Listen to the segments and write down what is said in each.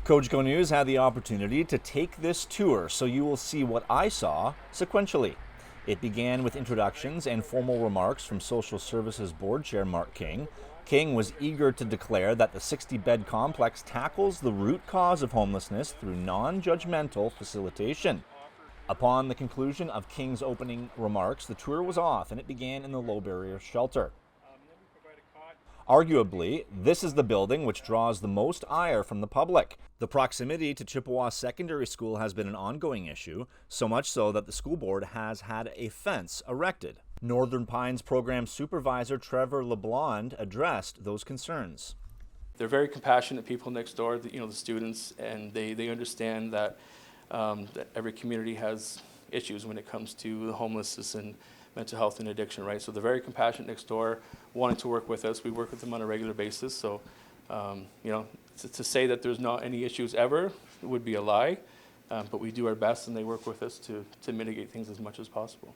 Cogeco News had the opportunity to take this tour, so you will see what I saw sequentially. It began with introductions and formal remarks from Social Services Board Chair Mark King. King was eager to declare that the 60-bed complex tackles the root cause of homelessness through non-judgmental facilitation. Upon the conclusion of King's opening remarks, the tour was off and it began in the low barrier shelter. Arguably, this is the building which draws the most ire from the public. The proximity to Chippewa Secondary School has been an ongoing issue, so much so that the school board has had a fence erected. Northern Pines program supervisor Trevor LeBlond addressed those concerns. They're very compassionate people next door, the students, and they understand that, that every community has issues when it comes to the homelessness and mental health and addiction, right? So they're very compassionate next door, wanting to work with us. We work with them on a regular basis. So, to say that there's not any issues ever would be a lie, but we do our best and they work with us to mitigate things as much as possible.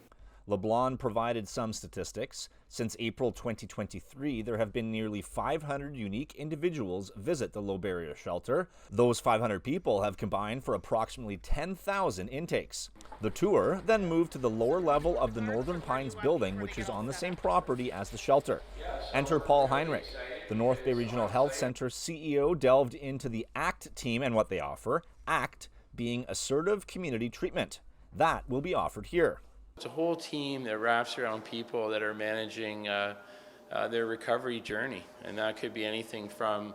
LeBlond provided some statistics. Since April 2023, there have been nearly 500 unique individuals visit the low barrier shelter. Those 500 people have combined for approximately 10,000 intakes. The tour then moved to the lower level of the Northern Pines building, which is on the same property as the shelter. Enter Paul Heinrich. The North Bay Regional Health Center CEO delved into the ACT team and what they offer, ACT being assertive community treatment. That will be offered here. It's a whole team that wraps around people that are managing their recovery journey, and that could be anything from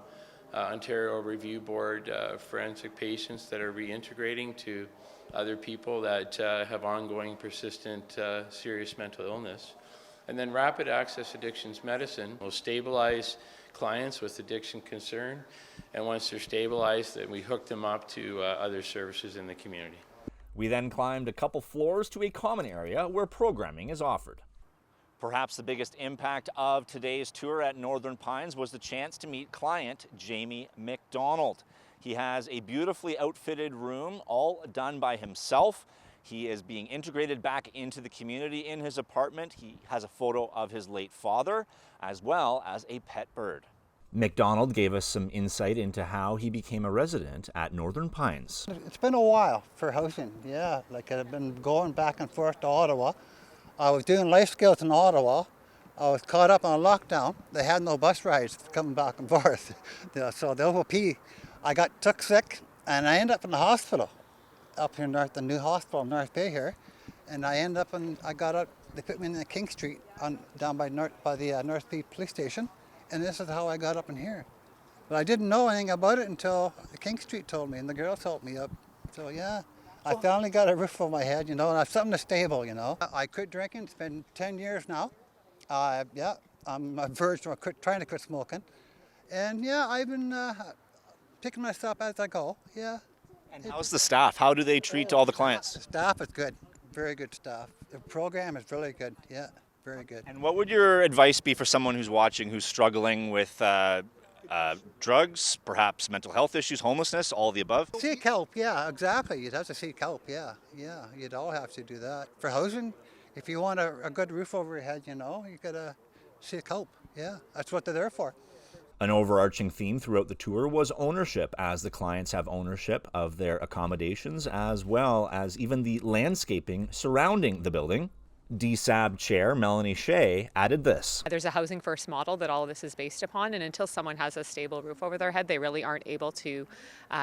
Ontario Review Board forensic patients that are reintegrating to other people that have ongoing persistent serious mental illness. And then rapid access addictions medicine will stabilize clients with addiction concern, and once they're stabilized, then we hook them up to other services in the community. We then climbed a couple floors to a common area where programming is offered. Perhaps the biggest impact of today's tour at Northern Pines was the chance to meet client Jamie McDonald. He has a beautifully outfitted room, all done by himself. He is being integrated back into the community in his apartment. He has a photo of his late father, as well as a pet bird. McDonald gave us some insight into how he became a resident at Northern Pines. It's been a while for housing, yeah. Like I've been going back and forth to Ottawa. I was doing life skills in Ottawa. I was caught up on a lockdown. They had no bus rides coming back and forth. So the OP, I got took sick and I ended up in the hospital up here north, the new hospital in North Bay here. And I ended up I got up, they put me in the King Street down by the North Bay police station. And this is how I got up in here. But I didn't know anything about it until King Street told me, and the girls helped me up. So yeah, I finally got a roof over my head, and I have something that's stable, I quit drinking, it's been 10 years now. Yeah, I'm on verge of trying to quit smoking. And yeah, I've been picking myself as I go, yeah. And how's the staff? How do they treat all the clients? The staff is good, very good staff. The program is really good, yeah. Very good. And what would your advice be for someone who's watching, who's struggling with drugs, perhaps mental health issues, homelessness, all the above? Seek help, yeah, exactly. You'd have to seek help, yeah. You'd all have to do that. For housing, if you want a good roof over your head, you gotta seek help, yeah. That's what they're there for. An overarching theme throughout the tour was ownership, as the clients have ownership of their accommodations, as well as even the landscaping surrounding the building. DSAB Chair Melanie Shea added this. There's a housing first model that all of this is based upon, and until someone has a stable roof over their head, they really aren't able to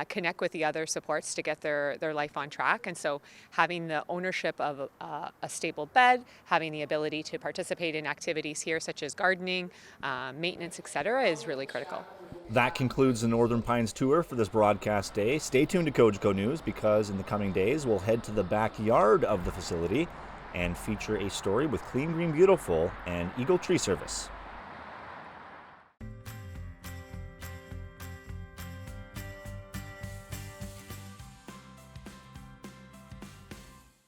connect with the other supports to get their life on track. And so having the ownership of a stable bed, having the ability to participate in activities here such as gardening, maintenance, etc., is really critical. That concludes the Northern Pines tour for this broadcast day. Stay tuned to Cogeco News, because in the coming days we'll head to the backyard of the facility and feature a story with Clean Green Beautiful and Eagle Tree Service.